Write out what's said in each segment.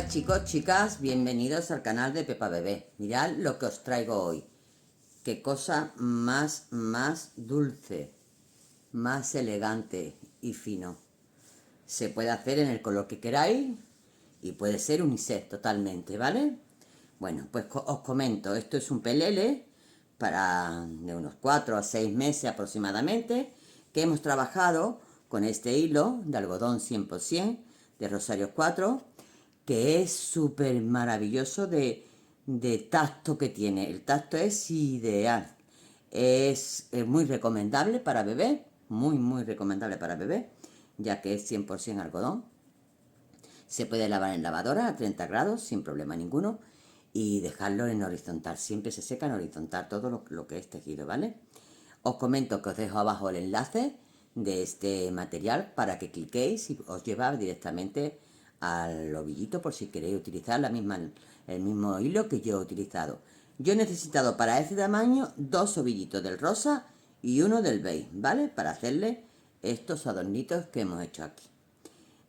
Hola chicos, chicas, bienvenidos al canal de Pepa Bebé. Mirad lo que os traigo hoy. Qué cosa más dulce, más elegante y fino. Se puede hacer en el color que queráis y puede ser unisex totalmente, ¿vale? Bueno, pues os comento, esto es un pelele para de unos 4 a 6 meses aproximadamente, que hemos trabajado con este hilo de algodón 100% de Rosario 4, que es súper maravilloso de tacto que tiene. El tacto es ideal. Es muy recomendable para bebé, muy recomendable para bebé, ya que es 100% algodón. Se puede lavar en lavadora a 30 grados sin problema ninguno y dejarlo en horizontal. Siempre se seca en horizontal todo lo que es tejido, ¿vale? Os comento que os dejo abajo el enlace de este material para que cliquéis y os lleva directamente al ovillito por si queréis utilizar el mismo hilo que yo he utilizado. Yo he necesitado para este tamaño 2 ovillitos del rosa y uno del beige, ¿vale? Para hacerle estos adornitos que hemos hecho aquí.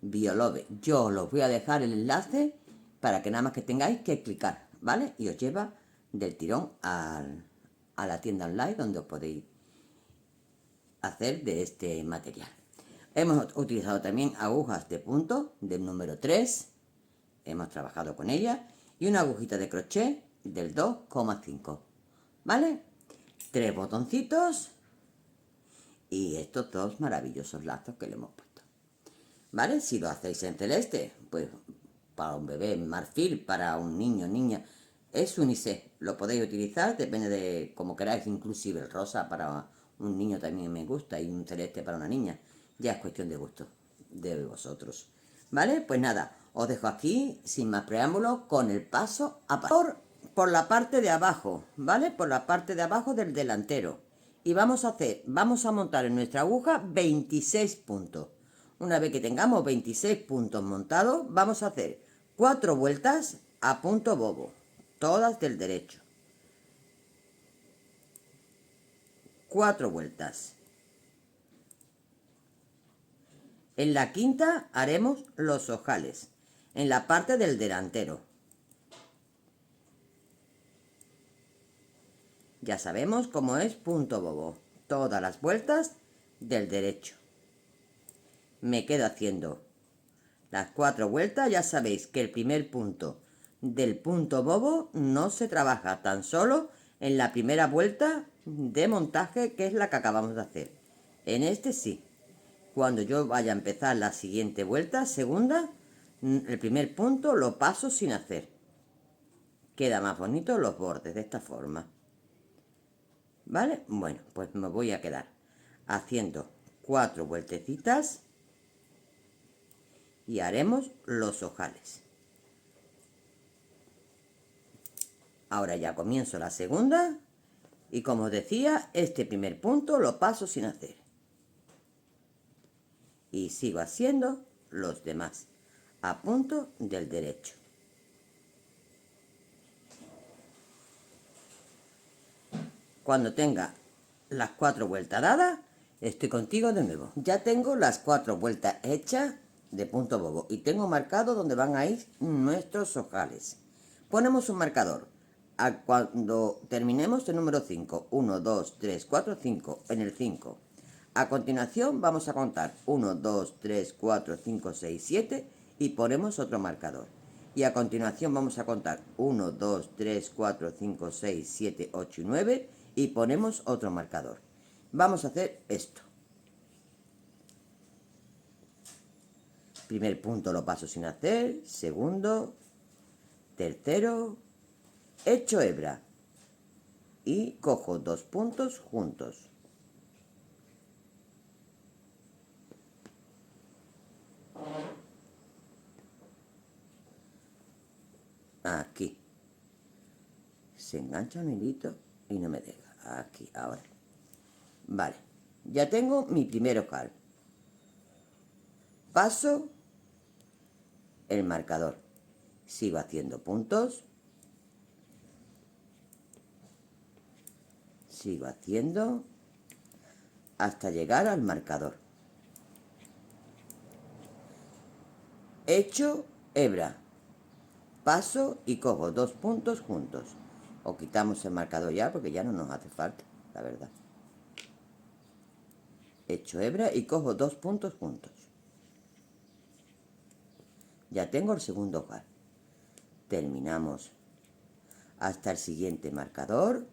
Biolove, yo os los voy a dejar el enlace para que nada más que tengáis que clicar, ¿vale? Y os lleva del tirón a la tienda online donde os podéis hacer de este material. Hemos utilizado también agujas de punto del número 3, hemos trabajado con ellas, y una agujita de crochet del 2,5, ¿vale? 3 botoncitos y estos dos maravillosos lazos que le hemos puesto, ¿vale? Si lo hacéis en celeste, pues para un bebé, marfil, para un niño, niña, es unisex, lo podéis utilizar, depende de como queráis, inclusive el rosa para un niño también me gusta y un celeste para una niña, ya es cuestión de gusto de vosotros, ¿vale? Pues nada, os dejo aquí, sin más preámbulos, con el paso a paso por la parte de abajo, ¿vale? Por la parte de abajo del delantero. Y vamos a montar en nuestra aguja 26 puntos. Una vez que tengamos 26 puntos montados, vamos a hacer 4 vueltas a punto bobo, todas del derecho. 4 vueltas. En la quinta haremos los ojales, en la parte del delantero. Ya sabemos cómo es punto bobo, todas las vueltas del derecho. Me quedo haciendo las 4 vueltas. Ya sabéis que el primer punto del punto bobo no se trabaja, tan solo en la primera vuelta de montaje, que es la que acabamos de hacer. En este sí, cuando yo vaya a empezar la siguiente vuelta, segunda, el primer punto lo paso sin hacer. Queda más bonito los bordes de esta forma, ¿vale? Bueno, pues me voy a quedar haciendo 4 vueltecitas y haremos los ojales. Ahora ya comienzo la segunda y, como os decía, este primer punto lo paso sin hacer y sigo haciendo los demás a punto del derecho. Cuando tenga las 4 vueltas dadas, estoy contigo de nuevo. Ya tengo las 4 vueltas hechas de punto bobo y tengo marcado donde van a ir nuestros ojales. Ponemos un marcador cuando terminemos el número 5. 1, 2, 3, 4, 5 en el 5. A continuación vamos a contar 1, 2, 3, 4, 5, 6, 7 y ponemos otro marcador. Y a continuación vamos a contar 1, 2, 3, 4, 5, 6, 7, 8 y 9 y ponemos otro marcador. Vamos a hacer esto. Primer punto lo paso sin hacer, segundo, tercero, echo hebra y cojo 2 puntos juntos. Aquí. Se engancha un hilito y no me deja. Aquí, ahora. Vale. Ya tengo mi primer ojal. Paso el marcador. Sigo haciendo puntos. Sigo haciendo hasta llegar al marcador. Echo hebra. paso y cojo 2 puntos juntos. O quitamos el marcador ya porque ya no nos hace falta, la verdad. Echo hebra y cojo 2 puntos juntos. Ya tengo el segundo ojal. Terminamos hasta el siguiente marcador.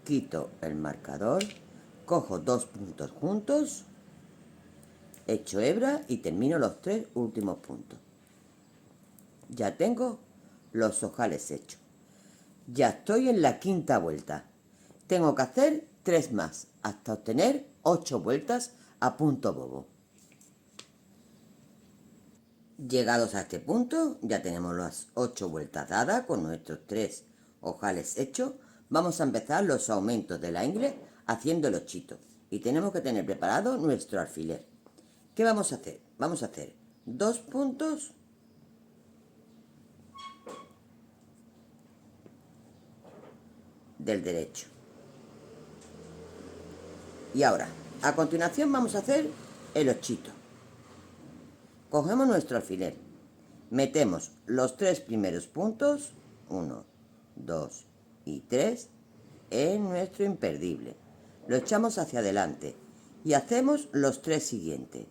Quito el marcador, cojo 2 puntos juntos, echo hebra y termino los 3 últimos puntos. Ya tengo los ojales hechos. Ya estoy en la quinta vuelta. Tengo que hacer 3 más hasta obtener 8 vueltas a punto bobo. Llegados a este punto, ya tenemos las 8 vueltas dadas con nuestros 3 ojales hechos. Vamos a empezar los aumentos de la ingle haciendo el ochito. Y tenemos que tener preparado nuestro alfiler. ¿Qué vamos a hacer? Vamos a hacer 2 puntos del derecho. Y ahora, a continuación vamos a hacer el ochito. Cogemos nuestro alfiler, metemos los 3 primeros puntos, 1, 2 y 3, en nuestro imperdible. Lo echamos hacia adelante y hacemos los 3 siguientes.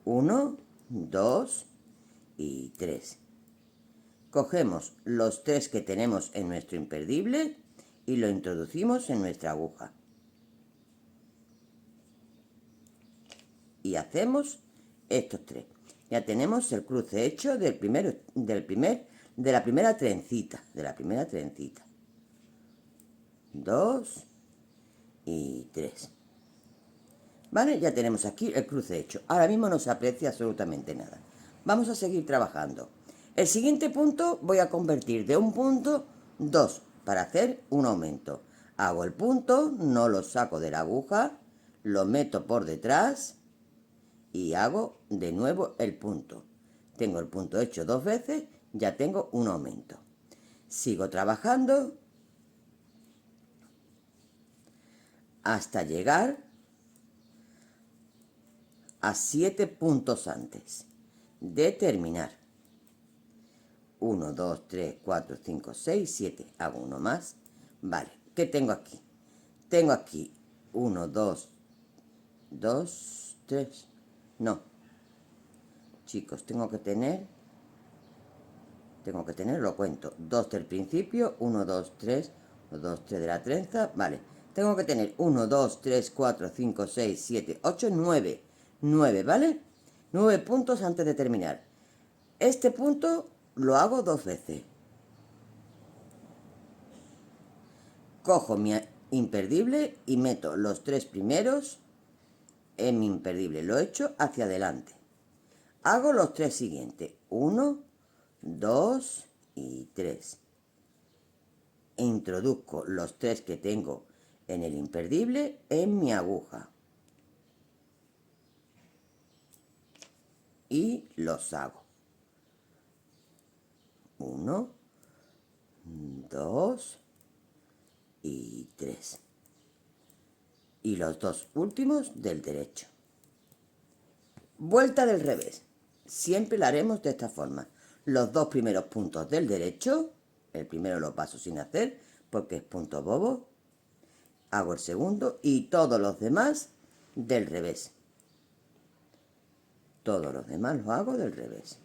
1, 2 y 3. Cogemos los 3 que tenemos en nuestro imperdible y lo introducimos en nuestra aguja. Y hacemos estos 3. Ya tenemos el cruce hecho de la primera trencita. 2 y 3. ¿Vale? Ya tenemos aquí el cruce hecho. Ahora mismo no se aprecia absolutamente nada. Vamos a seguir trabajando. El siguiente punto voy a convertir de un punto 2 para hacer un aumento. Hago el punto, no lo saco de la aguja, lo meto por detrás y hago de nuevo el punto. Tengo el punto hecho 2 veces, ya tengo un aumento. Sigo trabajando hasta llegar a 7 puntos antes de terminar. 1, 2, 3, 4, 5, 6, 7. Hago uno más. Vale, ¿qué tengo aquí? Tengo aquí 1, 2, 3. No. Chicos, tengo que tener, lo cuento. 2 del principio, 1, 2, 3, 1, 2, 3 de la trenza. Vale, tengo que tener 1, 2, 3, 4, 5, 6, 7, 8, 9. 9, ¿vale? 9 puntos antes de terminar. Este punto lo hago 2 veces. Cojo mi imperdible y meto los 3 primeros en mi imperdible. Lo echo hacia adelante. Hago los 3 siguientes. 1, 2 y 3. Introduzco los 3 que tengo en el imperdible en mi aguja. Y los hago. 1, 2 y 3. Y los 2 últimos del derecho. Vuelta del revés. Siempre la haremos de esta forma. Los 2 primeros puntos del derecho, el primero lo paso sin hacer porque es punto bobo. Hago el segundo y todos los demás del revés. Todos los demás los hago del revés.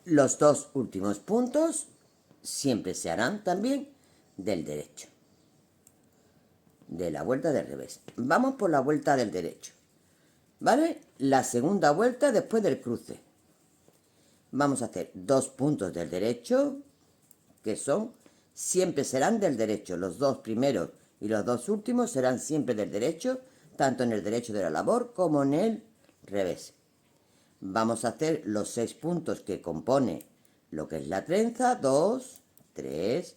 Los 2 últimos puntos siempre se harán también del derecho. De la vuelta del revés. Vamos por la vuelta del derecho. ¿Vale? La segunda vuelta después del cruce. Vamos a hacer 2 puntos del derecho, que siempre serán del derecho. Los 2 primeros y los 2 últimos serán siempre del derecho, tanto en el derecho de la labor como en el revés. Vamos a hacer los 6 puntos que compone lo que es la trenza. 2, 3,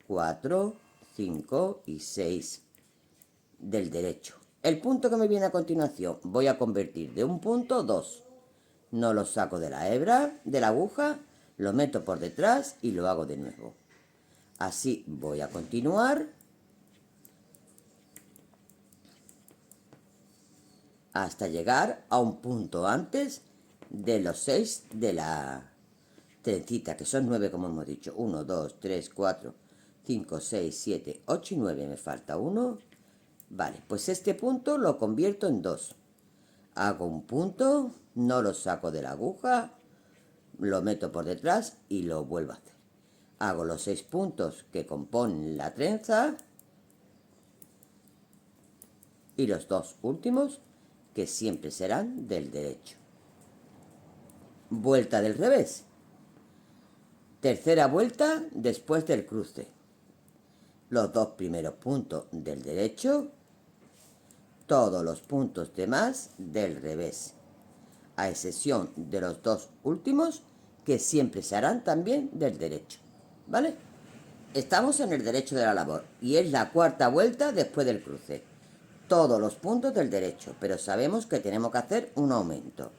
4, 5 y 6 del derecho. El punto que me viene a continuación, voy a convertir de un punto dos. No lo saco de la hebra, de la aguja, lo meto por detrás y lo hago de nuevo. Así voy a continuar hasta llegar a un punto antes de los 6 de la trencita, que son 9 como hemos dicho. 1, 2, 3, 4, 5, 6, 7, 8 y 9. Me falta uno. Vale, pues este punto lo convierto en 2. Hago un punto, no lo saco de la aguja, lo meto por detrás y lo vuelvo a hacer. Hago los 6 puntos que componen la trenza y los 2 últimos que siempre serán del derecho. Vuelta del revés. Tercera vuelta después del cruce. Los 2 primeros puntos del derecho, todos los puntos demás del revés, a excepción de los 2 últimos que siempre se harán también del derecho. ¿Vale? Estamos en el derecho de la labor y es la cuarta vuelta después del cruce. Todos los puntos del derecho, pero sabemos que tenemos que hacer un aumento.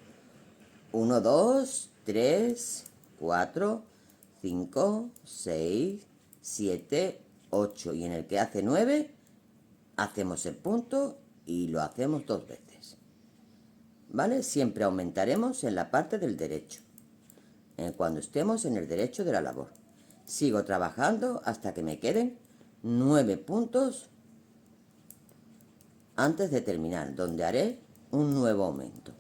1, 2, 3, 4, 5, 6, 7, 8 y en el que hace 9 hacemos el punto y lo hacemos 2 veces. ¿Vale? Siempre aumentaremos en la parte del derecho, cuando estemos en el derecho de la labor. Sigo trabajando hasta que me queden 9 puntos antes de terminar, donde haré un nuevo aumento.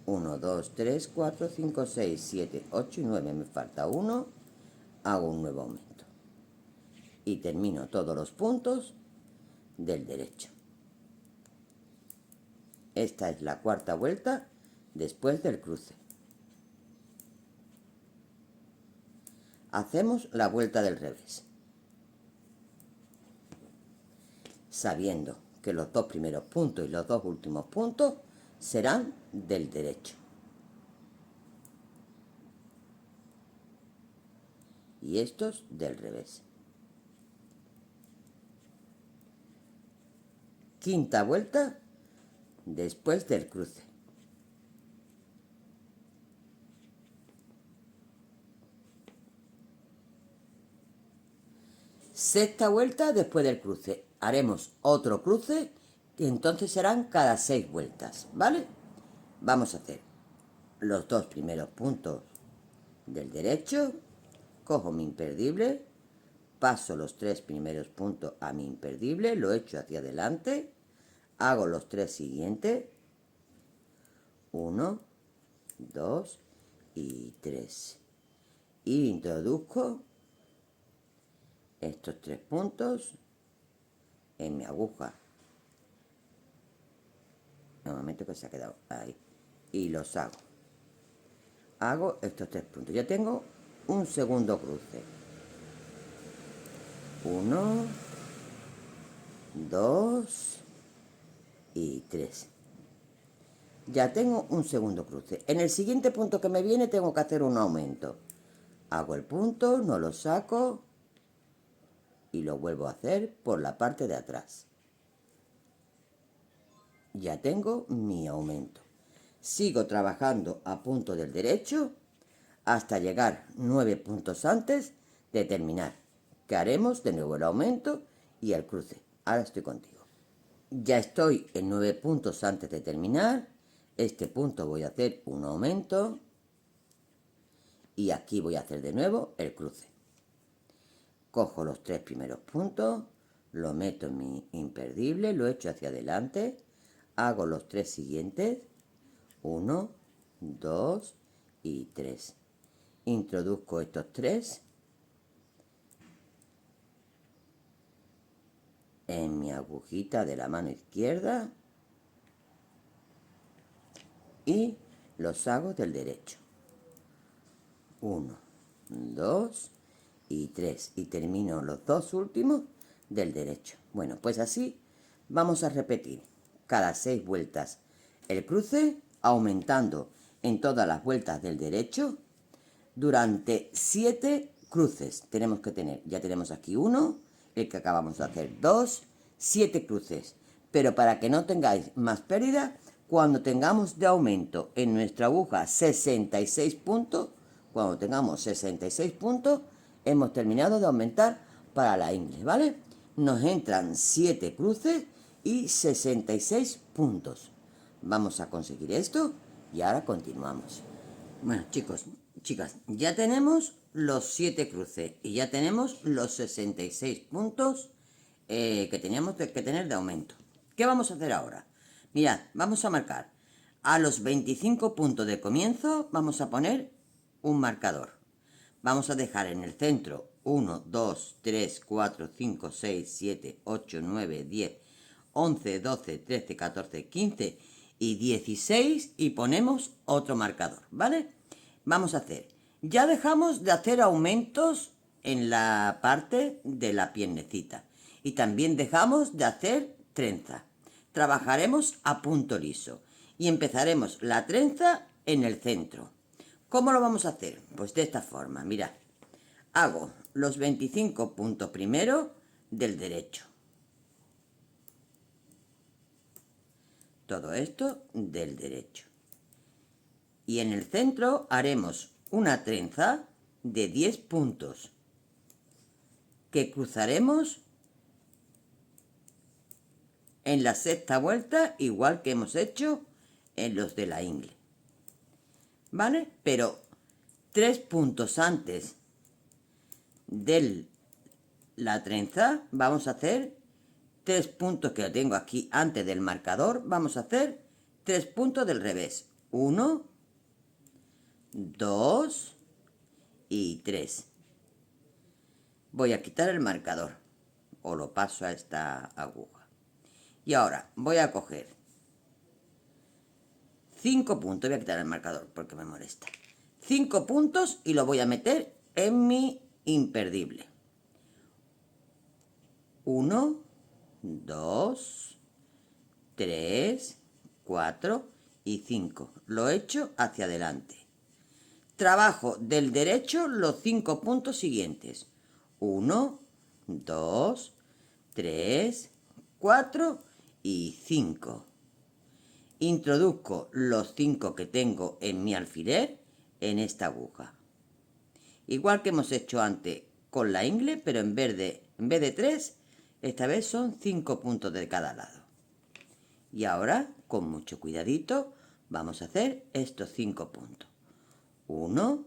1, 2, 3, 4, 5, 6, 7, 8 y 9. Me falta uno. Hago un nuevo aumento. Y termino todos los puntos del derecho. Esta es la cuarta vuelta después del cruce. Hacemos la vuelta del revés, sabiendo que los 2 primeros puntos y los 2 últimos puntos serán del derecho. Y estos del revés. Quinta vuelta después del cruce. Sexta vuelta después del cruce. Haremos otro cruce y entonces serán cada 6 vueltas, ¿vale? Vamos a hacer los 2 primeros puntos del derecho, cojo mi imperdible, paso los 3 primeros puntos a mi imperdible, lo echo hacia adelante, hago los 3 siguientes, 1, 2 y 3. Y introduzco estos 3 puntos en mi aguja. Un momento que se ha quedado ahí. Y los hago. Hago estos 3 puntos. Ya tengo un segundo cruce. 1, 2 y 3. Ya tengo un segundo cruce. En el siguiente punto que me viene tengo que hacer un aumento. Hago el punto, no lo saco y lo vuelvo a hacer por la parte de atrás. Ya tengo mi aumento. Sigo trabajando a punto del derecho hasta llegar 9 puntos antes de terminar, que haremos de nuevo el aumento y el cruce. Ahora estoy contigo. Ya estoy en 9 puntos antes de terminar. Este punto voy a hacer un aumento y aquí voy a hacer de nuevo el cruce. Cojo los 3 primeros puntos, lo meto en mi imperdible, lo echo hacia adelante, hago los 3 siguientes, 1, 2 y 3. Introduzco estos 3 en mi agujita de la mano izquierda y los hago del derecho. 1, 2 y 3. Y termino los 2 últimos del derecho. Bueno, pues así vamos a repetir cada 6 vueltas el cruce, aumentando en todas las vueltas del derecho durante 7 cruces. Tenemos que tener, ya tenemos aquí uno, el que acabamos de hacer, 2, 7 cruces. Pero para que no tengáis más pérdida, cuando tengamos de aumento en nuestra aguja 66 puntos, cuando tengamos 66 puntos, hemos terminado de aumentar para la ingle, ¿vale? Nos entran 7 cruces y 66 puntos. Vamos a conseguir esto y ahora continuamos. Bueno, chicos, chicas, ya tenemos los 7 cruces y ya tenemos los 66 puntos que teníamos que tener de aumento. ¿Qué vamos a hacer ahora? Mirad, vamos a marcar a los 25 puntos de comienzo, vamos a poner un marcador. Vamos a dejar en el centro 1, 2, 3, 4, 5, 6, 7, 8, 9, 10, 11, 12, 13, 14, 15 y 16 y ponemos otro marcador, ¿vale? Vamos a hacer, ya dejamos de hacer aumentos en la parte de la piernecita y también dejamos de hacer trenza. Trabajaremos a punto liso y empezaremos la trenza en el centro. ¿Cómo lo vamos a hacer? Pues de esta forma, mirad. Hago los 25 puntos primero del derecho. Todo esto del derecho. Y en el centro haremos una trenza de 10 puntos que cruzaremos en la sexta vuelta, igual que hemos hecho en los de la ingle. ¿Vale? Pero 3 puntos antes de la trenza vamos a hacer 3 puntos que lo tengo aquí antes del marcador. Vamos a hacer 3 puntos del revés. 1, 2 y 3. Voy a quitar el marcador o lo paso a esta aguja. Y ahora voy a coger 5 puntos. Voy a quitar el marcador porque me molesta. 5 puntos y lo voy a meter en mi imperdible. 1, 2, 3, 4 y 5. Lo echo hacia adelante. Trabajo del derecho los 5 puntos siguientes. 1, 2, 3, 4 y 5. Introduzco los 5 que tengo en mi alfiler en esta aguja. Igual que hemos hecho antes con la ingle, pero en vez de 3, esta vez son 5 puntos de cada lado. Y ahora, con mucho cuidadito, vamos a hacer estos 5 puntos. 1,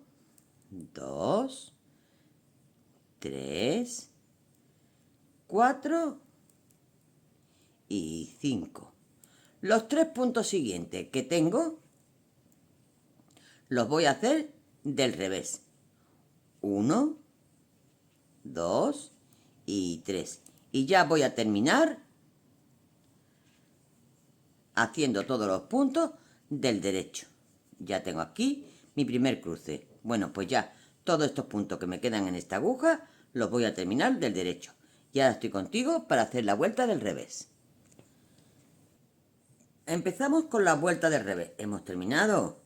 2, 3, 4 y 5. Los 3 puntos siguientes que tengo los voy a hacer del revés. 1, 2 y 3. Y ya voy a terminar haciendo todos los puntos del derecho. Ya tengo aquí mi primer cruce. Bueno, pues ya todos estos puntos que me quedan en esta aguja los voy a terminar del derecho. Y ahora estoy contigo para hacer la vuelta del revés. Empezamos con la vuelta del revés. Hemos terminado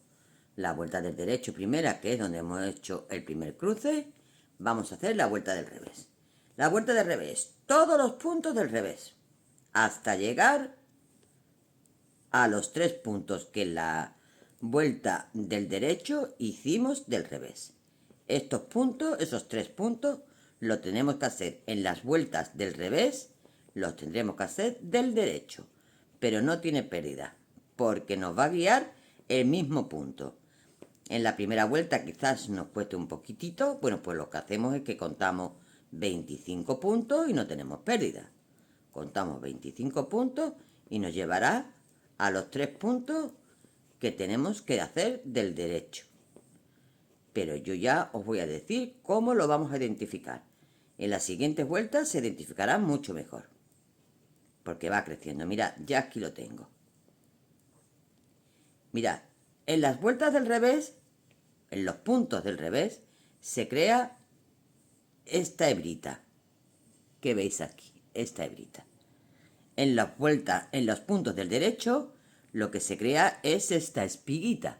la vuelta del derecho primera, que es donde hemos hecho el primer cruce. Vamos a hacer la vuelta del revés. La vuelta del revés, todos los puntos del revés, hasta llegar a los 3 puntos que en la vuelta del derecho hicimos del revés. Estos puntos, esos 3 puntos, los tenemos que hacer en las vueltas del revés, los tendremos que hacer del derecho, pero no tiene pérdida, porque nos va a guiar el mismo punto. En la primera vuelta quizás nos cueste un poquitito, bueno, pues lo que hacemos es que contamos 25 puntos y no tenemos pérdida. Contamos 25 puntos y nos llevará a los 3 puntos que tenemos que hacer del derecho. Pero yo ya os voy a decir cómo lo vamos a identificar. En las siguientes vueltas se identificará mucho mejor, porque va creciendo. Mirad, ya aquí lo tengo. Mirad, en las vueltas del revés, en los puntos del revés, se crea esta hebrita que veis aquí, esta hebrita. En las vueltas, en los puntos del derecho, lo que se crea es esta espiguita.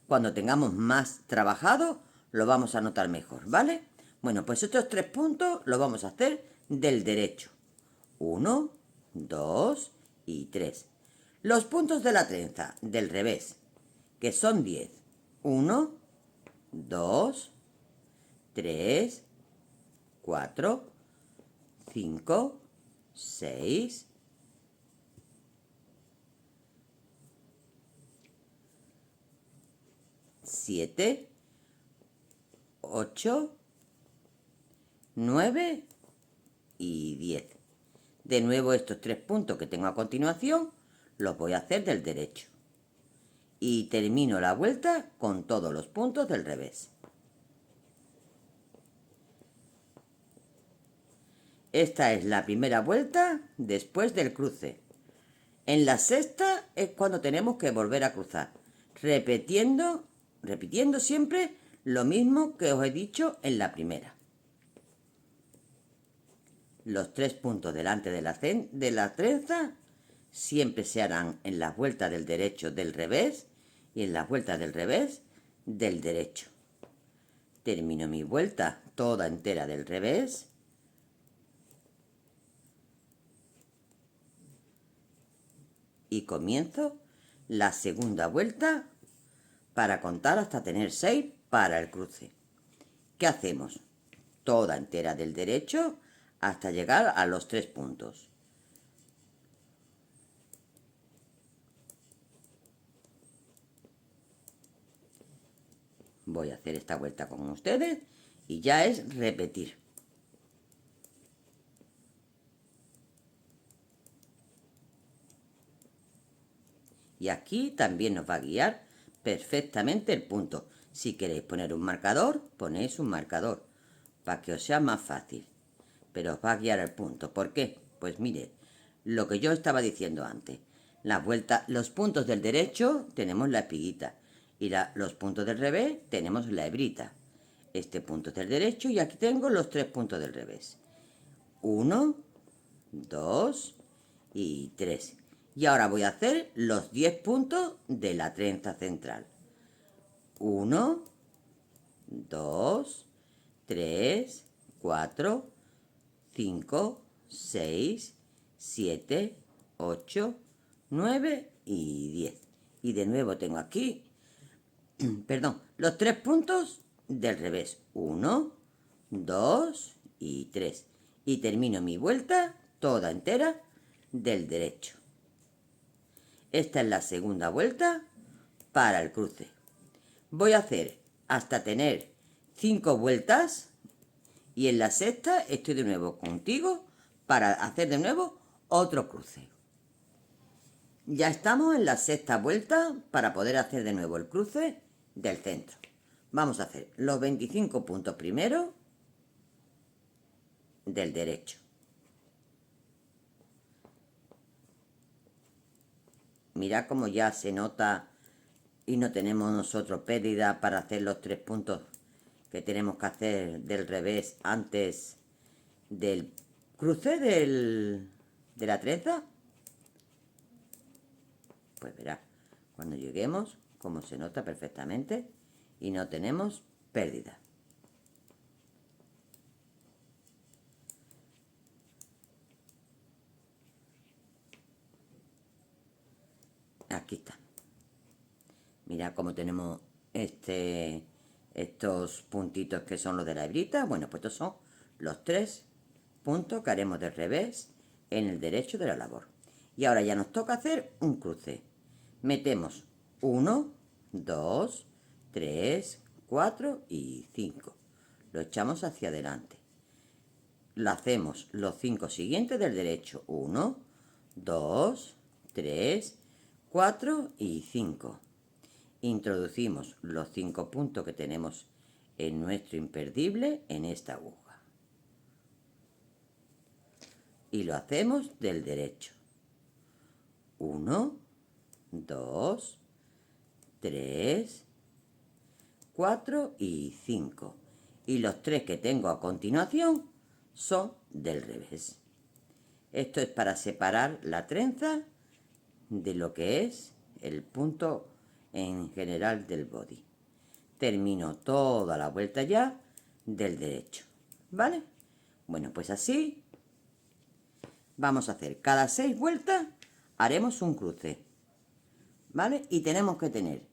Cuando tengamos más trabajado, lo vamos a notar mejor, ¿vale? Bueno, pues estos 3 puntos los vamos a hacer del derecho. 1, 2 y 3. Los puntos de la trenza del revés, que son 10. 1, 2, 3, 4, 5, 6, 7, 8, 9 y 10. De nuevo estos 3 puntos que tengo a continuación los voy a hacer del derecho. Y termino la vuelta con todos los puntos del revés. Esta es la primera vuelta después del cruce. En la sexta es cuando tenemos que volver a cruzar, repitiendo siempre lo mismo que os he dicho en la primera. Los 3 puntos delante de la trenza siempre se harán en las vueltas del derecho del revés y en las vueltas del revés del derecho. Termino mi vuelta toda entera del revés. Y comienzo la segunda vuelta para contar hasta tener 6 para el cruce. ¿Qué hacemos? Toda entera del derecho hasta llegar a los 3 puntos. Voy a hacer esta vuelta con ustedes y ya es repetir. Y aquí también nos va a guiar perfectamente el punto. Si queréis poner un marcador, ponéis un marcador para que os sea más fácil. Pero os va a guiar el punto. ¿Por qué? Pues mire, lo que yo estaba diciendo antes. Los puntos del derecho tenemos la espiguita y los puntos del revés tenemos la hebrita. Este punto es del derecho y aquí tengo los 3 puntos del revés. 1, 2 y 3. Y ahora voy a hacer los 10 puntos de la trenza central. 1, 2, 3, 4, 5, 6, 7, 8, 9 y 10. Y de nuevo tengo aquí, perdón, los 3 puntos del revés. 1, 2 y 3. Y termino mi vuelta toda entera del derecho. Esta es la segunda vuelta para el cruce. Voy a hacer hasta tener 5 vueltas y en la sexta estoy de nuevo contigo para hacer de nuevo otro cruce. Ya estamos en la sexta vuelta para poder hacer de nuevo el cruce del centro. Vamos a hacer los 25 puntos primero del derecho. Mirad cómo ya se nota y no tenemos nosotros pérdida para hacer los 3 puntos que tenemos que hacer del revés antes del cruce de la trenza. Pues verá, cuando lleguemos, como se nota perfectamente y no tenemos pérdida. Aquí está. Mirad cómo tenemos estos puntitos que son los de la hebrita. Bueno, pues estos son los 3 puntos que haremos del revés en el derecho de la labor. Y ahora ya nos toca hacer un cruce. Metemos 1, 2, 3, 4 y 5. Lo echamos hacia adelante. Lo hacemos los 5 siguientes del derecho. 1, 2, 3, 4 y 5. Introducimos los 5 puntos que tenemos en nuestro imperdible en esta aguja. Y lo hacemos del derecho. 1, 2, 3, 4 y 5. Y los 3 que tengo a continuación son del revés. Esto es para separar la trenza de lo que es el punto en general del body. Termino toda la vuelta ya del derecho, ¿vale? Bueno, pues así vamos a hacer cada 6 vueltas haremos un cruce, ¿vale? Y tenemos que tener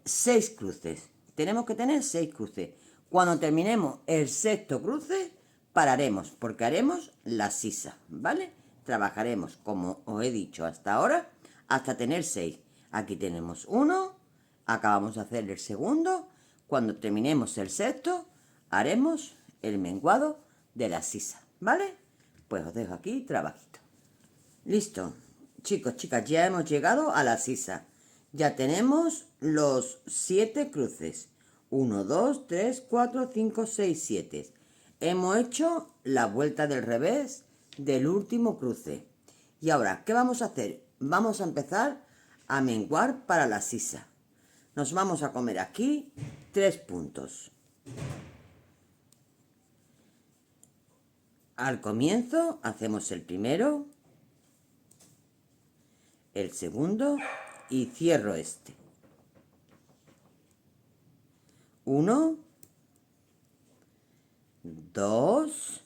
6 cruces. Tenemos que tener 6 cruces. Cuando terminemos el sexto cruce, pararemos, porque haremos la sisa, ¿vale? Trabajaremos, como os he dicho hasta ahora, hasta tener 6. Aquí tenemos uno, acabamos de hacer el segundo. Cuando terminemos el sexto, haremos el menguado de la sisa, ¿vale? Pues os dejo aquí trabajito. Listo. Chicos, chicas, ya hemos llegado a la sisa. Ya tenemos los 7 cruces. 1, 2, 3, 4, 5, 6, 7. Hemos hecho la vuelta del revés del último cruce. Y ahora, ¿qué vamos a hacer? Vamos a empezar a menguar para la sisa. Nos vamos a comer aquí 3 puntos. Al comienzo hacemos el primero, el segundo y cierro este. 1, 2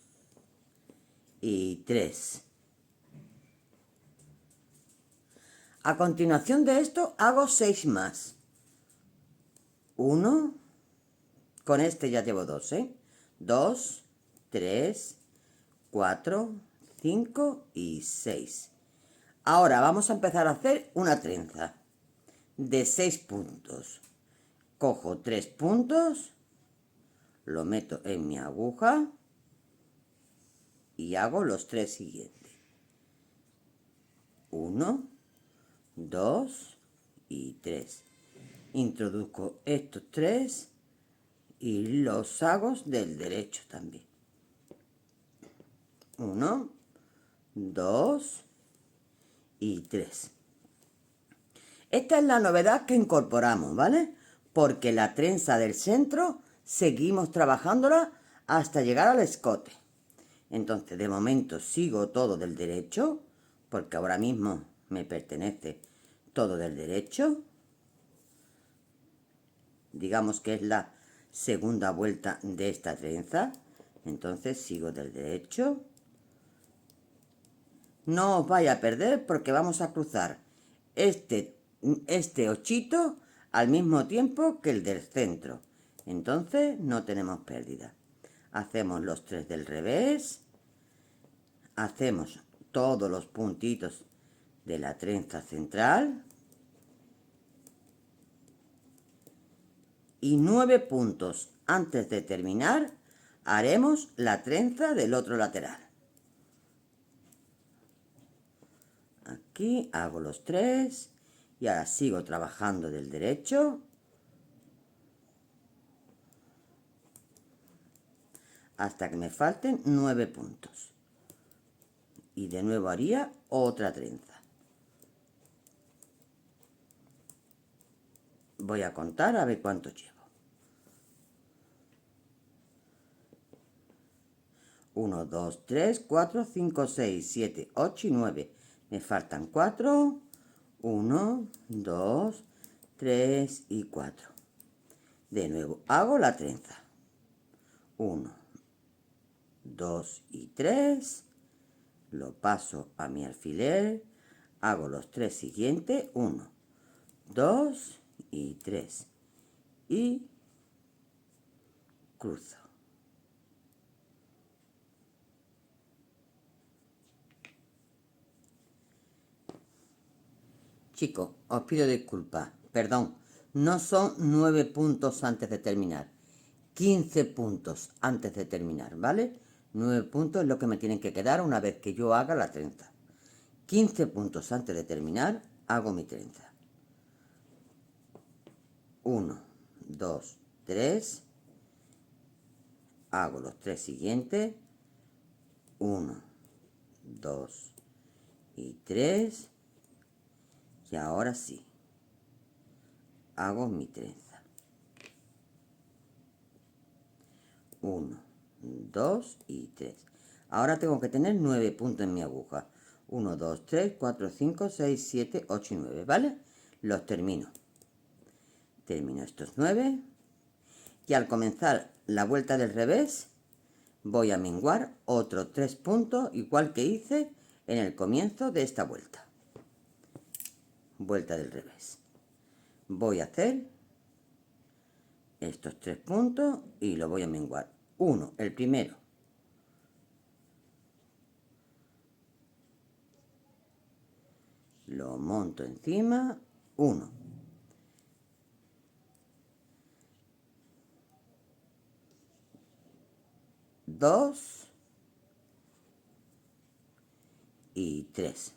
y 3. A continuación de esto hago 6 más. 1, con este ya llevo 2, 2, 3, 4, 5 y 6. Ahora vamos a empezar a hacer una trenza de 6 puntos. Cojo 3 puntos, lo meto en mi aguja y hago los 3 siguientes. 1, 2 y 3. Introduzco estos 3 y los hago del derecho también. 1, 2 y 3. Esta es la novedad que incorporamos, ¿vale? Porque la trenza del centro seguimos trabajándola hasta llegar al escote. Entonces, de momento sigo todo del derecho, porque ahora mismo me pertenece todo del derecho. Digamos que es la segunda vuelta de esta trenza. Entonces sigo del derecho. No os vaya a perder porque vamos a cruzar este 8 al mismo tiempo que el del centro. Entonces no tenemos pérdida. Hacemos los 3 del revés. Hacemos todos los puntitos de la trenza central. Y 9 puntos antes de terminar haremos la trenza del otro lateral. Aquí hago los 3 y ahora sigo trabajando del derecho hasta que me falten 9 puntos. Y de nuevo haría otra trenza. Voy a contar a ver cuánto llevo. 1, 2, 3, 4, 5, 6, 7, 8 y 9. Me faltan 4. 1, 2, 3 y 4. De nuevo hago la trenza. 1, 2 y 3. Lo paso a mi alfiler. Hago los 3 siguientes. 1, 2 y 3. Y cruzo. Chicos, os pido disculpas, perdón, no son 9 puntos antes de terminar, 15 puntos antes de terminar, ¿vale? 9 puntos es lo que me tienen que quedar una vez que yo haga la trenza. 15 puntos antes de terminar, hago mi trenza. 1, 2, 3, hago los 3 siguientes, 1, 2 y 3. Y ahora sí, hago mi trenza. 1, 2 y 3. Ahora tengo que tener 9 puntos en mi aguja. 1, 2, 3, 4, 5, 6, 7, 8 y 9, ¿vale? Los termino. Termino estos 9. Y al comenzar la vuelta del revés, voy a menguar otros 3 puntos, igual que hice en el comienzo de esta vuelta. Vuelta del revés. Voy a hacer estos 3 puntos y lo voy a menguar. Uno, el primero. Lo monto encima. 1. 2 y 3.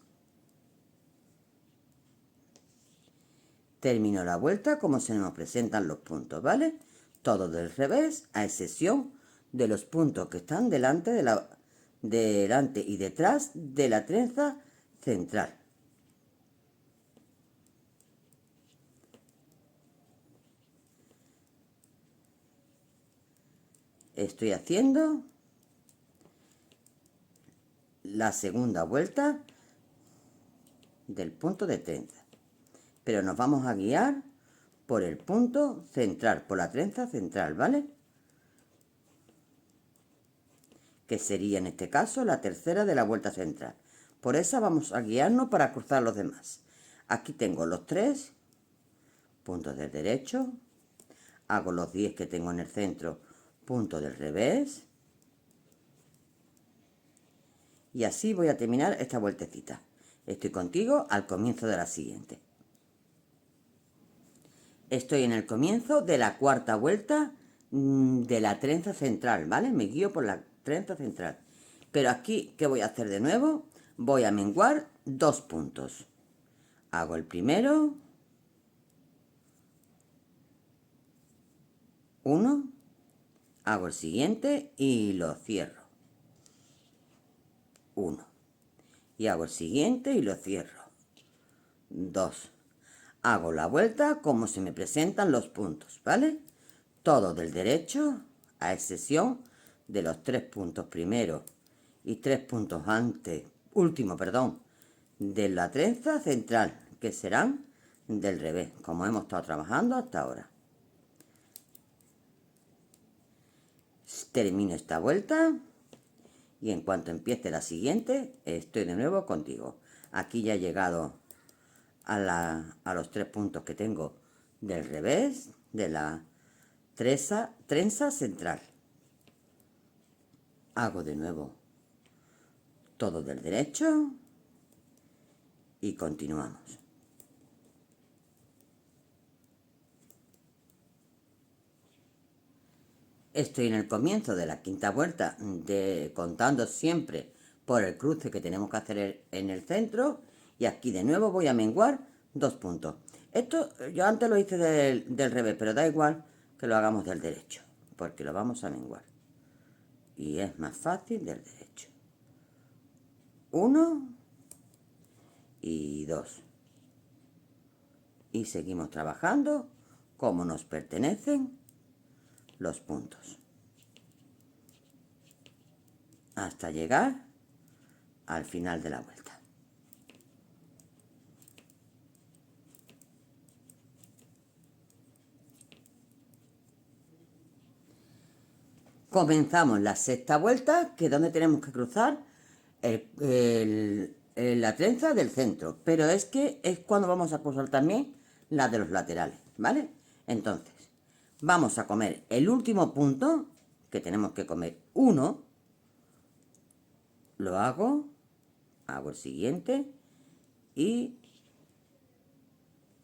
Termino la vuelta como se nos presentan los puntos, ¿vale? Todo del revés, a excepción de los puntos que están delante y detrás de la trenza central. Estoy haciendo la segunda vuelta del punto de trenza, pero nos vamos a guiar por el punto central, por la trenza central, ¿vale? Que sería en este caso la tercera de la vuelta central. Por esa vamos a guiarnos para cruzar los demás. Aquí tengo los 3 puntos del derecho, hago los 10 que tengo en el centro, punto del revés, y así voy a terminar esta vueltecita. Estoy contigo al comienzo de la siguiente. Estoy en el comienzo de la cuarta vuelta de la trenza central, ¿vale? Me guío por la trenza central. Pero aquí, ¿qué voy a hacer de nuevo? Voy a menguar 2 puntos. Hago el primero. 1. Hago el siguiente y lo cierro. 1. Y hago el siguiente y lo cierro. 2. Hago la vuelta como se me presentan los puntos, ¿vale? Todo del derecho, a excepción de los 3 puntos primero y 3 puntos último, de la trenza central, que serán del revés, como hemos estado trabajando hasta ahora. Termino esta vuelta y en cuanto empiece la siguiente, estoy de nuevo contigo. Aquí ya he llegado a los 3 puntos que tengo del revés de la trenza central. Hago de nuevo todo del derecho y continuamos. Estoy en el comienzo de la quinta vuelta, contando siempre por el cruce que tenemos que hacer en el centro, y aquí de nuevo voy a menguar 2 puntos. Esto yo antes lo hice del revés, pero da igual que lo hagamos del derecho, porque lo vamos a menguar. Y es más fácil del derecho. 1 y 2. Y seguimos trabajando como nos pertenecen los puntos. Hasta llegar al final de la vuelta. Comenzamos la sexta vuelta, que es donde tenemos que cruzar la trenza del centro, pero es que es cuando vamos a cruzar también la de los laterales, ¿vale? Entonces, vamos a comer el último punto, que tenemos que comer 1, lo hago el siguiente y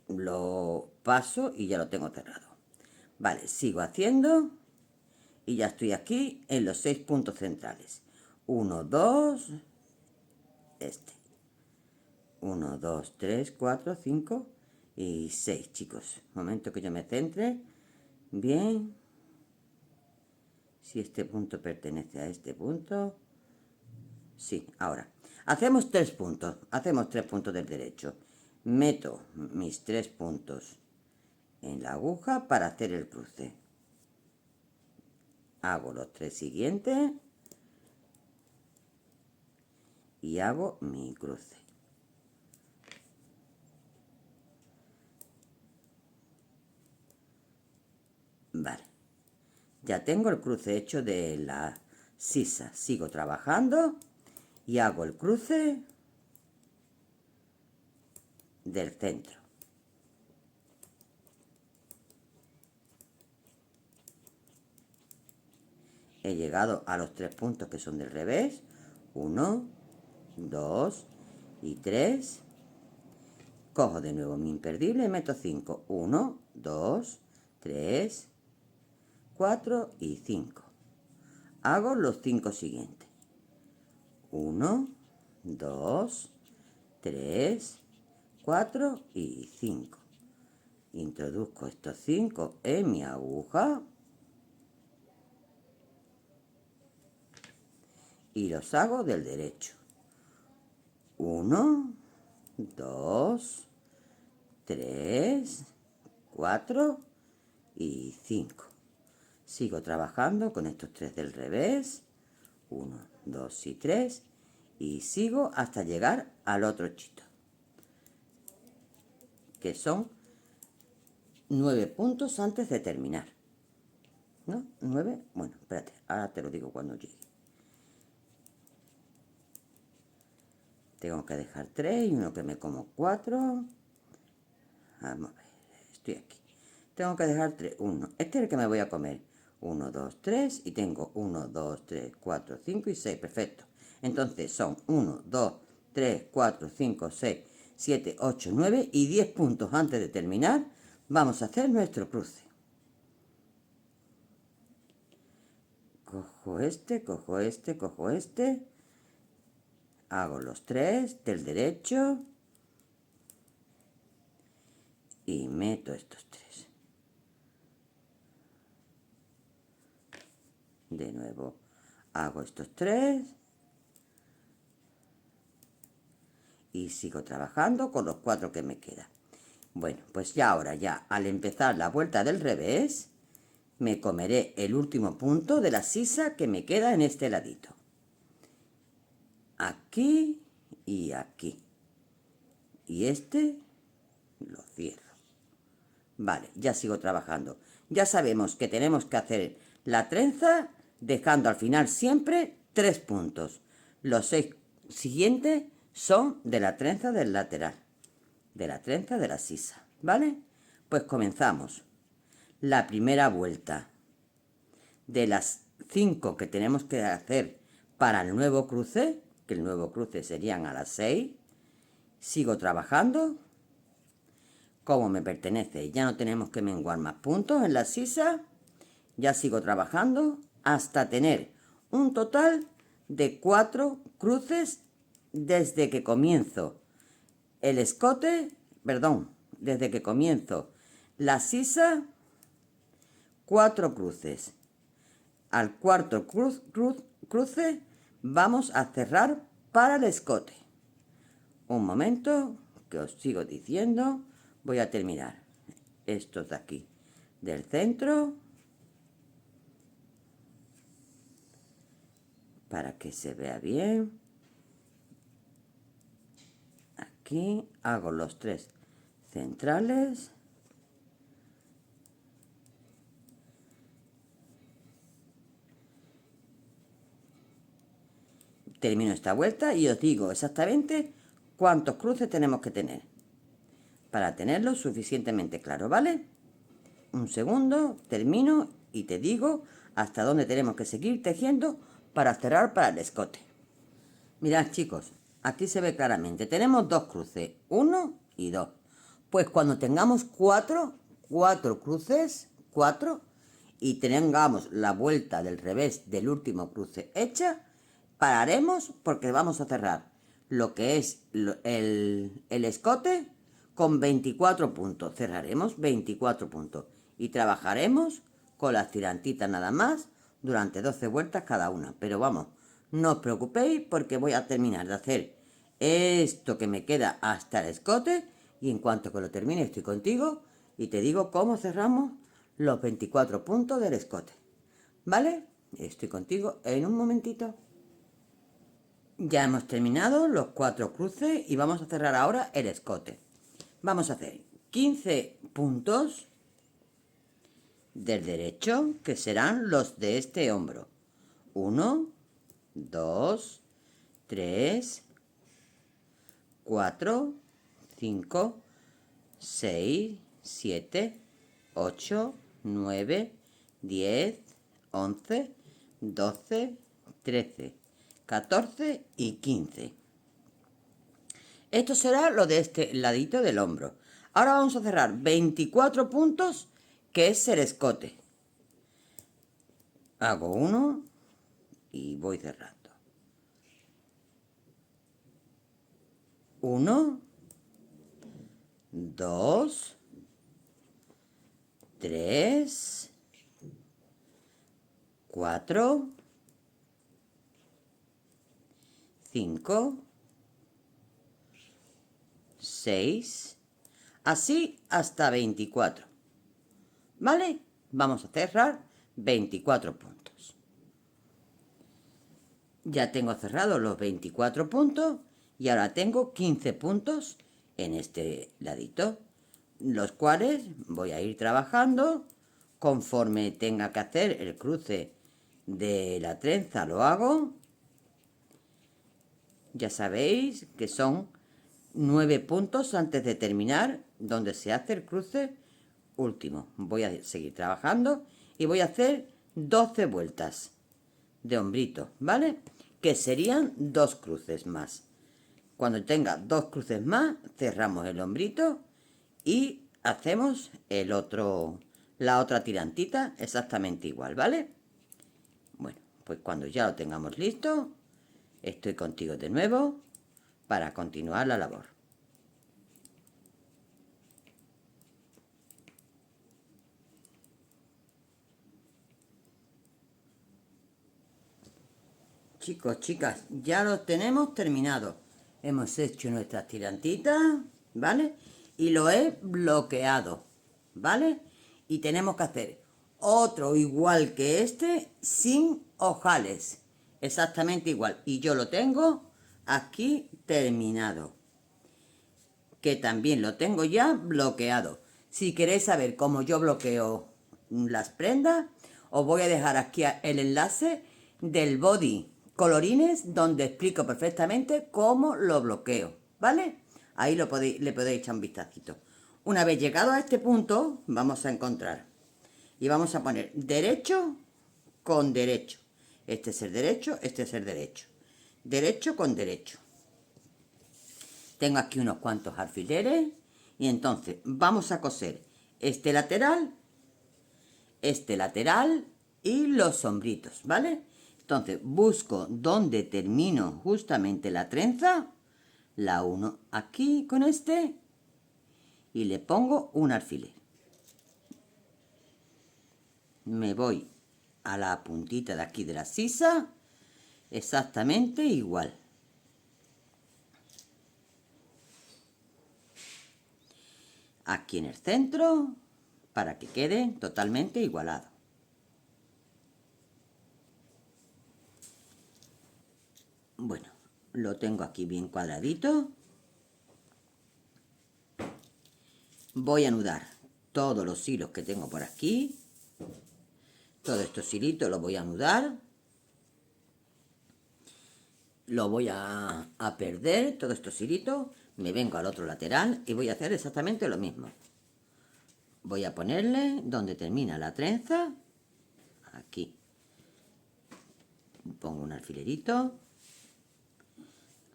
lo paso y ya lo tengo cerrado. Vale, sigo haciendo y ya estoy aquí en los 6 puntos centrales. 1, 2, 1, 2, 3, 4, 5 y 6, chicos. Momento que yo me centre bien. Si este punto pertenece a este punto. Sí, ahora. Hacemos 3 puntos. Hacemos 3 puntos del derecho. Meto mis 3 puntos en la aguja para hacer el cruce. Hago los 3 siguientes. Y hago mi cruce. Vale. Ya tengo el cruce hecho de la sisa. Sigo trabajando y hago el cruce del centro. He llegado a los 3 puntos que son del revés. 1, 2 y 3. Cojo de nuevo mi imperdible y meto 5. 1, 2, 3, 4 y 5. Hago los 5 siguientes. 1, 2, 3, 4 y 5. Introduzco estos 5 en mi aguja y los hago del derecho. 1, 2, 3, 4 y 5. Sigo trabajando con estos 3 del revés. 1, 2 y 3. Y sigo hasta llegar al otro chito, que son 9 puntos antes de terminar. ¿No? 9. Bueno, espérate, ahora te lo digo cuando llegue. Tengo que dejar 3 y uno que me como 4. Vamos a ver, estoy aquí. Tengo que dejar 3, 1. Este es el que me voy a comer. 1, 2, 3 y tengo 1, 2, 3, 4, 5 y 6. Perfecto. Entonces son 1, 2, 3, 4, 5, 6, 7, 8, 9 y 10 puntos antes de terminar. Vamos a hacer nuestro cruce. Cojo este, cojo este, cojo este. Hago los 3 del derecho. Y meto estos 3. De nuevo hago estos 3. Y sigo trabajando con los 4 que me quedan. Bueno, pues ya ahora ya al empezar la vuelta del revés, me comeré el último punto de la sisa que me queda en este ladito. Aquí y aquí. Y este lo cierro. Vale, ya sigo trabajando. Ya sabemos que tenemos que hacer la trenza dejando al final siempre 3 puntos. Los 6 siguientes son de la trenza del lateral, de la trenza de la sisa, ¿vale? Pues comenzamos. La primera vuelta de las 5 que tenemos que hacer para el nuevo cruce, que el nuevo cruce serían a las 6, sigo trabajando. Como me pertenece, ya no tenemos que menguar más puntos en la sisa. Ya sigo trabajando hasta tener un total de 4 cruces desde que comienzo el escote, perdón, desde que comienzo la sisa, 4 cruces. Al cuarto cruce vamos a cerrar para el escote. Un momento, que os sigo diciendo. Voy a terminar estos de aquí del centro para que se vea bien. Aquí hago los 3 centrales. Termino esta vuelta y os digo exactamente cuántos cruces tenemos que tener para tenerlo suficientemente claro, ¿vale? Un segundo, termino y te digo hasta dónde tenemos que seguir tejiendo para cerrar para el escote. Mirad, chicos, aquí se ve claramente. Tenemos 2 cruces, 1 y 2. Pues cuando tengamos 4 cruces, 4, y tengamos la vuelta del revés del último cruce hecha, pararemos porque vamos a cerrar lo que es el escote con 24 puntos. Cerraremos 24 puntos y trabajaremos con las tirantitas nada más durante 12 vueltas cada una. Pero vamos, no os preocupéis porque voy a terminar de hacer esto que me queda hasta el escote y en cuanto que lo termine estoy contigo y te digo cómo cerramos los 24 puntos del escote. ¿Vale? Estoy contigo en un momentito. Ya hemos terminado los 4 cruces y vamos a cerrar ahora el escote. Vamos a hacer 15 puntos del derecho, que serán los de este hombro. 1, 2, 3, 4, 5, 6, 7, 8, 9, 10, 11, 12, 13, 14 y 15. Esto será lo de este ladito del hombro. Ahora vamos a cerrar 24 puntos, que es el escote. Hago uno y voy cerrando. 1, 2, 3, 4, 5, 6, así hasta 24. ¿Vale? Vamos a cerrar 24 puntos. Ya tengo cerrados los 24 puntos y ahora tengo 15 puntos en este ladito, los cuales voy a ir trabajando conforme tenga que hacer el cruce de la trenza. Lo hago. Ya sabéis que son 9 puntos antes de terminar donde se hace el cruce último. Voy a seguir trabajando y voy a hacer 12 vueltas de hombrito, ¿vale? Que serían 2 cruces más. Cuando tenga 2 cruces más, cerramos el hombrito y hacemos la otra tirantita exactamente igual, ¿vale? Bueno, pues cuando ya lo tengamos listo, estoy contigo de nuevo para continuar la labor. Chicos, chicas, ya lo tenemos terminado. Hemos hecho nuestras tirantitas, ¿vale? Y lo he bloqueado, ¿vale? Y tenemos que hacer otro igual que este, sin ojales. Exactamente igual. Y yo lo tengo aquí terminado. Que también lo tengo ya bloqueado. Si queréis saber cómo yo bloqueo las prendas, os voy a dejar aquí el enlace del body colorines, donde explico perfectamente cómo lo bloqueo, ¿vale? Ahí le podéis echar un vistacito. Una vez llegado a este punto, vamos a encontrar y vamos a poner derecho con derecho. Este es el derecho, este es el derecho. Derecho con derecho. Tengo aquí unos cuantos alfileres y entonces vamos a coser este lateral y los sombritos, ¿vale? Entonces busco donde termino justamente la trenza, la uno aquí con este y le pongo un alfiler. Me voy a la puntita de aquí de la sisa, exactamente igual. Aquí en el centro, para que quede totalmente igualado. Bueno, lo tengo aquí bien cuadradito. Voy a anudar todos los hilos que tengo por aquí. Todos estos hilitos los voy a anudar. Lo voy a perder, todos estos hilitos. Me vengo al otro lateral y voy a hacer exactamente lo mismo. Voy a ponerle donde termina la trenza. Aquí. Pongo un alfilerito.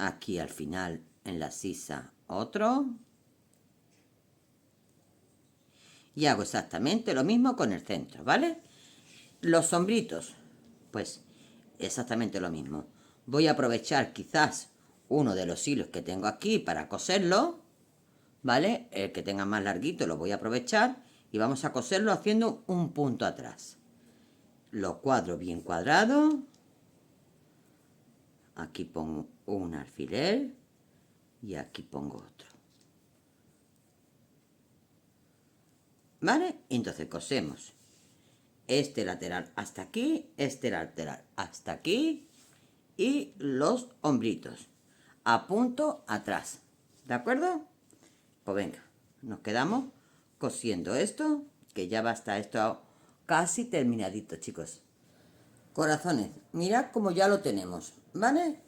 Aquí al final en la sisa otro. Y hago exactamente lo mismo con el centro, ¿vale? Los sombritos, pues exactamente lo mismo. Voy a aprovechar quizás uno de los hilos que tengo aquí para coserlo, ¿vale? El que tenga más larguito lo voy a aprovechar y vamos a coserlo haciendo un punto atrás. Lo cuadro bien cuadrado. Aquí pongo un alfiler y aquí pongo otro. ¿Vale? Entonces cosemos este lateral hasta aquí, este lateral hasta aquí y los hombritos a punto atrás. ¿De acuerdo? Pues venga, nos quedamos cosiendo esto, que ya va a estar esto casi terminadito, chicos. Corazones, mirad como ya lo tenemos, ¿vale?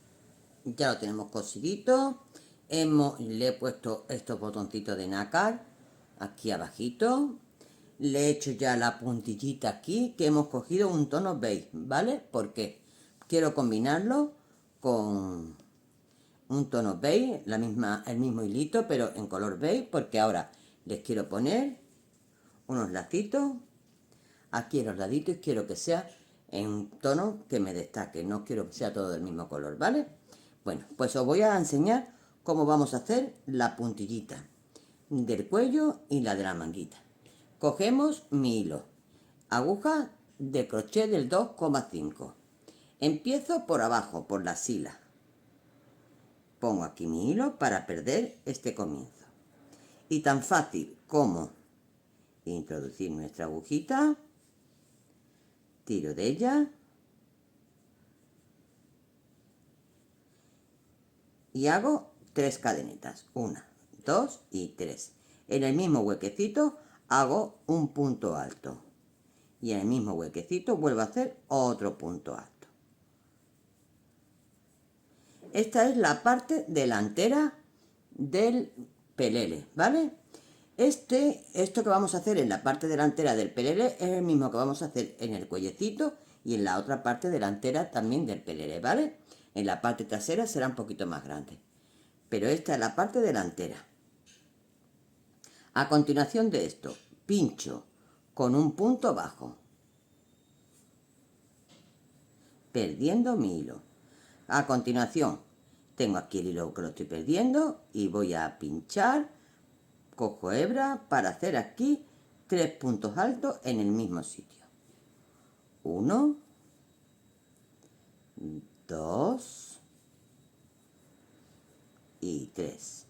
Ya lo tenemos cosidito. Le he puesto estos botoncitos de nácar aquí abajito. Le he hecho ya la puntillita aquí, que hemos cogido un tono beige, ¿vale? Porque quiero combinarlo con un tono beige, el mismo hilito, pero en color beige, porque ahora les quiero poner unos lacitos aquí en los laditos y quiero que sea en un tono que me destaque, no quiero que sea todo del mismo color, ¿vale? Bueno, pues os voy a enseñar cómo vamos a hacer la puntillita del cuello y la de la manguita. Cogemos mi hilo, aguja de crochet del 2,5. Empiezo por abajo, por la sila. Pongo aquí mi hilo para perder este comienzo. Y tan fácil como introducir nuestra agujita, tiro de ella y hago 3 cadenitas, 1, 2 y 3. En el mismo huequecito hago un punto alto y en el mismo huequecito vuelvo a hacer otro punto alto. Esta es la parte delantera del pelele, ¿vale? Esto que vamos a hacer en la parte delantera del pelele es el mismo que vamos a hacer en el cuellecito y en la otra parte delantera también del pelele, ¿vale? En la parte trasera será un poquito más grande, pero esta es la parte delantera. A continuación de esto, pincho con un punto bajo, perdiendo mi hilo. A continuación, tengo aquí el hilo que lo estoy perdiendo y voy a pinchar, cojo hebra para hacer aquí 3 puntos altos en el mismo sitio. 1, 2 y 3.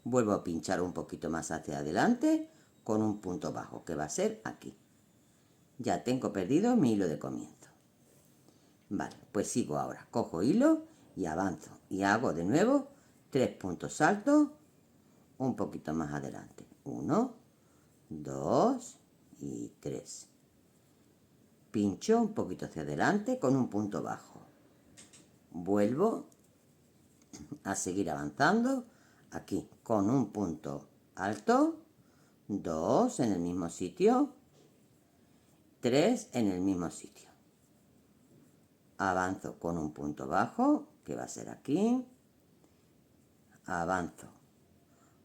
Vuelvo a pinchar un poquito más hacia adelante con un punto bajo, que va a ser aquí. Ya tengo perdido mi hilo de comienzo. Vale, pues sigo ahora. Cojo hilo y avanzo. Y hago de nuevo 3 puntos altos un poquito más adelante. 1, 2 y 3. Pincho un poquito hacia adelante con un punto bajo. Vuelvo a seguir avanzando aquí con un punto alto, 2 en el mismo sitio, 3 en el mismo sitio. Avanzo con un punto bajo, que va a ser aquí. Avanzo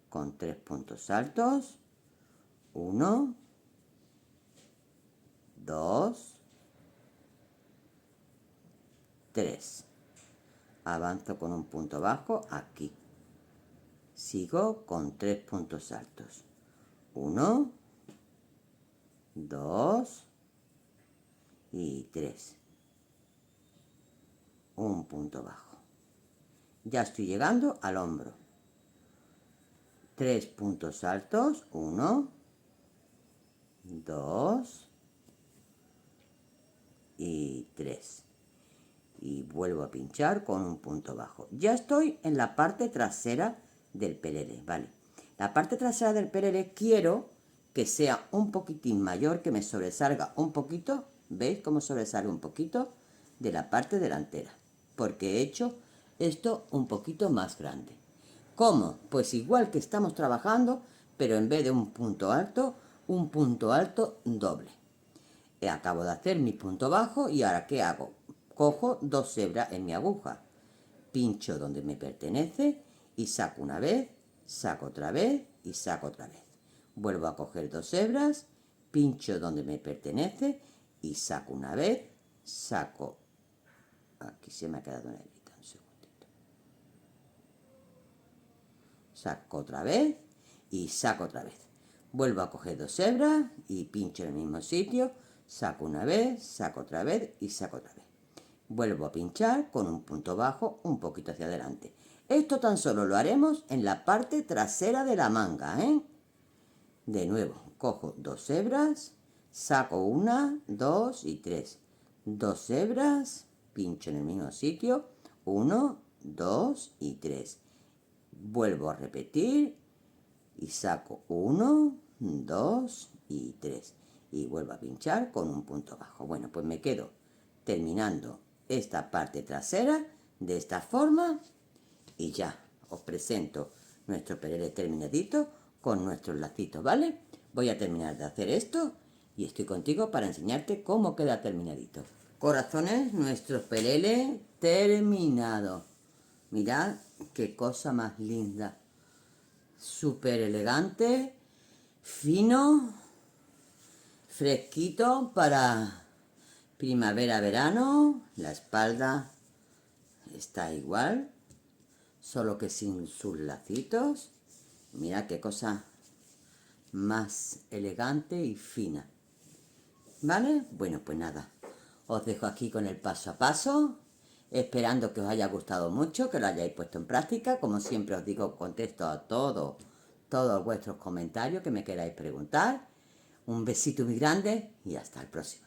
con 3 puntos altos, 1, 2, 3. Avanzo con un punto bajo aquí. Sigo con 3 puntos altos. 1, 2 y 3. Un punto bajo. Ya estoy llegando al hombro. 3 puntos altos. 1, 2 y 3. Y vuelvo a pinchar con un punto bajo. Ya estoy en la parte trasera del pelele, ¿vale? La parte trasera del pelele quiero que sea un poquitín mayor, que me sobresalga un poquito. ¿Veis cómo sobresale un poquito de la parte delantera? Porque he hecho esto un poquito más grande. ¿Cómo? Pues igual que estamos trabajando, pero en vez de un punto alto doble. Acabo de hacer mi punto bajo y ahora ¿qué hago? Cojo 2 hebras en mi aguja, pincho donde me pertenece y saco una vez, saco otra vez y saco otra vez. Vuelvo a coger 2 hebras, pincho donde me pertenece y saco una vez, saco, aquí se me ha quedado una hebrita, un segundito. Saco otra vez y saco otra vez. Vuelvo a coger 2 hebras y pincho en el mismo sitio, saco una vez, saco otra vez y saco otra vez. Vuelvo a pinchar con un punto bajo un poquito hacia adelante. Esto tan solo lo haremos en la parte trasera de la manga, ¿eh? De nuevo, cojo 2 hebras, saco 1, 2 y 3. 2 hebras, pincho en el mismo sitio, 1, 2 y 3. Vuelvo a repetir y saco 1, 2 y 3. Y vuelvo a pinchar con un punto bajo. Bueno, pues me quedo terminando esta parte trasera de esta forma Y ya, os presento nuestro pelele terminadito con nuestros lacitos, ¿vale? Voy a terminar de hacer esto y estoy contigo para enseñarte cómo queda terminadito. Corazones, nuestro pelele terminado. Mirad qué cosa más linda. Súper elegante, fino, fresquito para primavera-verano. La espalda está igual, solo que sin sus lacitos. Mirad qué cosa más elegante y fina. ¿Vale? Bueno, pues nada. Os dejo aquí con el paso a paso, esperando que os haya gustado mucho, que lo hayáis puesto en práctica. Como siempre os digo, contesto a todos vuestros comentarios que me queráis preguntar. Un besito muy grande y hasta el próximo.